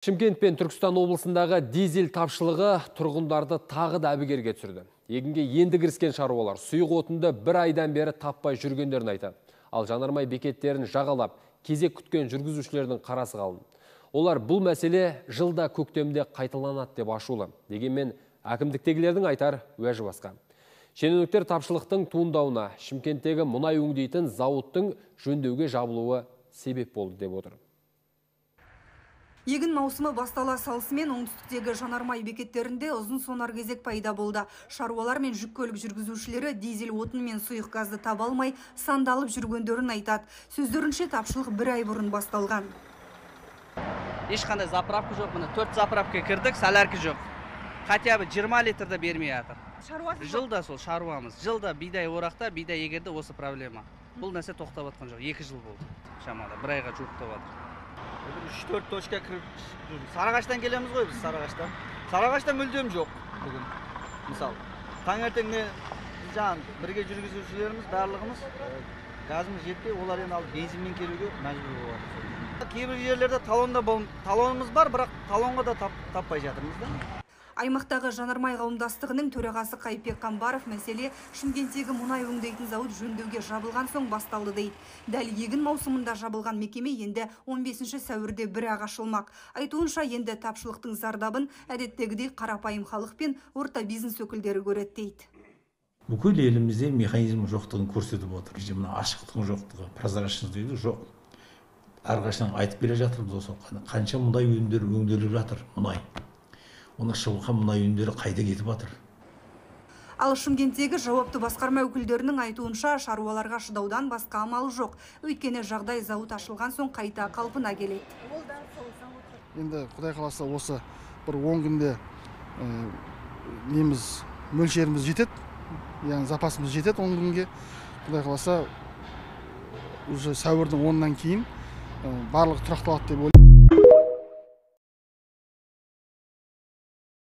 Шымкент пен Түркістан облысындағы дизель тапшылығы тұрғындарды тағы да әбігерге түсірді. Егінге енді кіріскен шаруалар сұйық отынды бір айдан бері таппай жүргендерін айтады. Ал жанармай бекеттерін жағалап, кезек күткен жүргізушілердің қарасы қалың. Олар бұл мәселе жылда көктемде қайталанады деп ашулы. Дегенмен әкімдіктегілердің айтар уәжі басқа. Шенеуніктер тапшылықтың туындауына Шымкенттегі мұнай өңдейтін зауыттың жөндеуге жабылуы себеп болды деп отыр. Егін маусымы бастала салысымен оңтүстіктегі жанармай бекеттерінде ұзын сонар кезек пайда болды. Шаруалар мен жүк көлік жүргізушілері дизель отын мен сұйық газды таба алмай сандалып жүргендерін айтады. Сөздерінше тапшылық бір ай бұрын басталған. Ешқандай заправка жоқ, міне 4 заправка кірдік, солярка жоқ. Хотя бы 20 литрді бермей жатыр. Жылда сол шаруамыз. Жылда бидай орақта, бидай егерде осы проблема. Бұл нәрсе тоқтап жатқан жоқ. 2 жыл болды. Шамада бір айға жуықтап жатыр. 3-4 точка кіріп жүрміз. Сарыағаштан келеміз ғой біз, Сарыағаштан. Сарыағашта мүлдем жоқ бүгін. Мысалы, таңертеңде бірге жүргізушілеріміз барлығымыз газымыз жетпей, олар енді алып бензинмен келуге мәжбүр болады. Кейбір жерлерде талонымыз бар, бірақ талонға да таппай жатырмыз да. Аймақтағы жанармай қауымдастығының төрағасы Қайпек Қамбаров мәселе Шымкенттегі мұнай өңдейтін зауыт жөндеуге жабылған соң басталды дейді. Дәл егін маусымында жабылған мекеме енді 15 сәуірде бір ақ ашылмақ. Айтуынша енді тапшылықтың зардабын әдеттегідей қарапайым халық пен орта бизнес өкілдері көреді дейді. Бүкіл елімізде механизм жоқтығын көрсетіп отыр. Мына ашықтықтың жоқтығы, прозрачность дейді жоқ. Әрқашан айтып келе жатырмыз осы. Қанша мұнай өнімдері өңделіп жатыр, мұнай. Оның шығылған мұнай өнімдері қайда кетіп жатыр. Ал Шымкенттегі жауапты басқарма өкілдерінің айтуынша шаруаларға шыдаудан басқа амалы жоқ. Өйткені жағдай зауыт ашылған соң қайта қалпына келеді. Енді Құдай қаласа осы бір 10 күнде мөлшеріміз жетеді. Яғни запасымыз жетеді 10 күнге. Құдай қаласа уже сәуірдің 10-нан кейін барлығы тұрақталады деп ойлаймын.